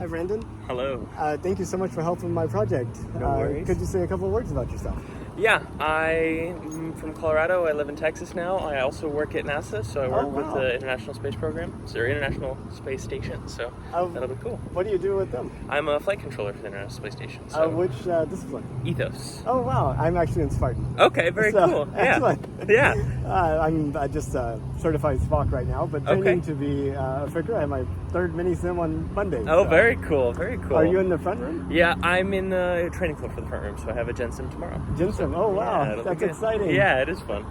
Hi, Brandon. Hello. Thank you so much for helping my project. No worries. Could you say a couple of words about yourself? Yeah, I'm from Colorado. I live in Texas now. I also work at NASA, so I work with wow. the International Space Program, or International Space Station, so that'll be cool. What do you do with them? I'm a flight controller for the International Space Station, so Which discipline? Ethos. Oh, wow. I'm actually in Spartan. Okay, very cool. Excellent. Yeah. I'm just certified Spock right now, but training to be a figure. I have my third mini sim on Monday. Oh, very cool, very cool. Are you in the front room? Yeah, I'm in the training club for the front room, so I have a Gen Sim tomorrow. Gen Sim. Oh, wow. Yeah, That's exciting. Yeah, it is fun.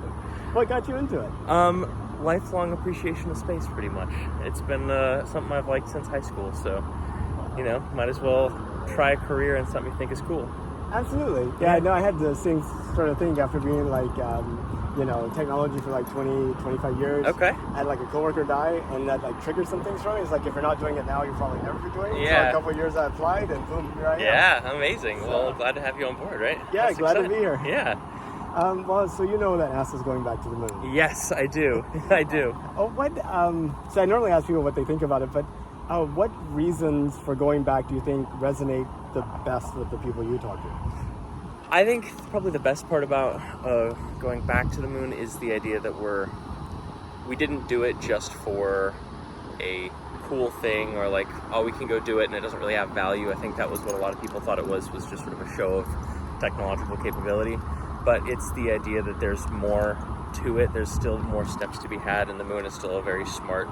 What got you into it? Lifelong appreciation of space, pretty much. It's been something I've liked since high school, so, might as well try a career in something you think is cool. Absolutely. Yeah, I know I had the same sort of thing after being technology for 20, 25 years. Okay. I had a coworker die, and that triggered some things for me. It's if you're not doing it now, you'll probably never be doing it. Yeah. So a couple of years I applied, and boom, here I am. Yeah, amazing. Well, glad to have you on board, right? Yeah, That's glad exciting. to be here. Yeah. So you know that NASA's going back to the moon. Yes, I do. I do. So I normally ask people what they think about it, but what reasons for going back do you think resonate the best with the people you talk to? I think probably the best part about going back to the moon is the idea that we didn't do it just for a cool thing or we can go do it and it doesn't really have value. I think that was what a lot of people thought it was just sort of a show of technological capability. But it's the idea that there's more to it. There's still more steps to be had, and the moon is still a very smart,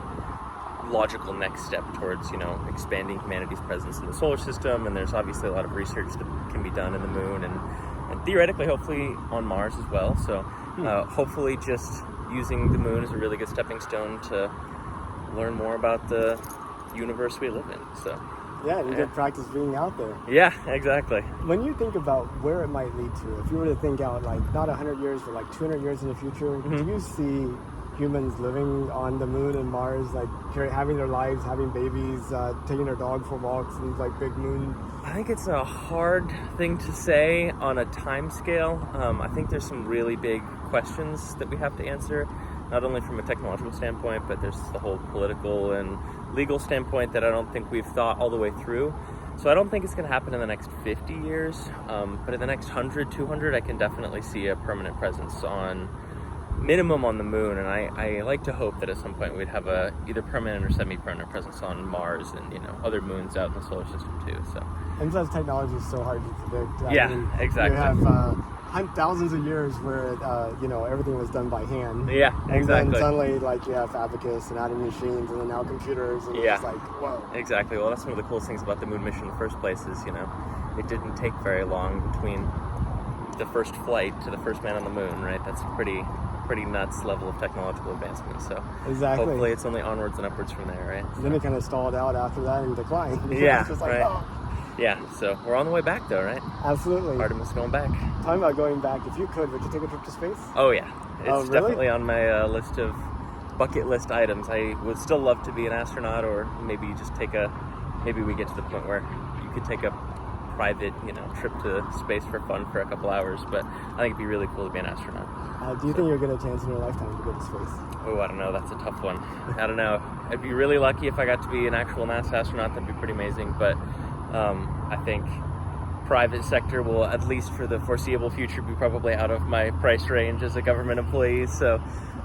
logical next step towards, expanding humanity's presence in the solar system. And there's obviously a lot of research that can be done in the moon and theoretically, hopefully, on Mars as well. So hopefully just using the moon is a really good stepping stone to learn more about the universe we live in. So yeah, you get practice being out there. Yeah, exactly. When you think about where it might lead to, if you were to think out not 100 years, but 200 years in the future, do you see humans living on the moon and Mars, having their lives, having babies, taking their dog for walks in big moon? I think it's a hard thing to say on a time scale. I think there's some really big questions that we have to answer, not only from a technological standpoint, but there's the whole political and legal standpoint that I don't think we've thought all the way through. So I don't think it's going to happen in the next 50 years, but in the next 100, 200, I can definitely see a permanent presence minimum on the moon, and I like to hope that at some point we'd have a either permanent or semi-permanent presence on Mars and other moons out in the solar system too. So and plus technology is so hard to predict. Exactly. You have thousands of years where everything was done by hand. Yeah, exactly. And then suddenly you have Abacus and adding machines, and then now computers, and it's whoa. Exactly. Well, that's one of the coolest things about the moon mission in the first place is it didn't take very long between the first flight to the first man on the moon, right? That's a pretty nuts level of technological advancement. So exactly. Hopefully it's only onwards and upwards from there, right? Then it kind of stalled out after that and declined. Yeah, it's just right. Oh. Yeah, so we're on the way back though, right? Absolutely. Artemis going back. Talking about going back, if you could, would you take a trip to space? Oh yeah, it's really? definitely on my list of bucket list items. I would still love to be an astronaut, or maybe just maybe we get to the point where you could take a private, trip to space for fun for a couple hours, but I think it'd be really cool to be an astronaut. Do you think you'll get a chance in your lifetime to go to space? Oh, I don't know. That's a tough one. I don't know. I'd be really lucky if I got to be an actual NASA astronaut. That'd be pretty amazing. But I think private sector will, at least for the foreseeable future, be probably out of my price range as a government employee. So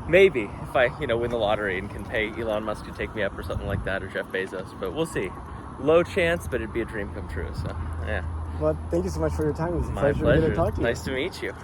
maybe if I, win the lottery and can pay Elon Musk to take me up or something like that, or Jeff Bezos. But we'll see. Low chance, but it'd be a dream come true. So, yeah. Well, thank you so much for your time. It was a My pleasure to pleasure. talk to you. Nice to meet you.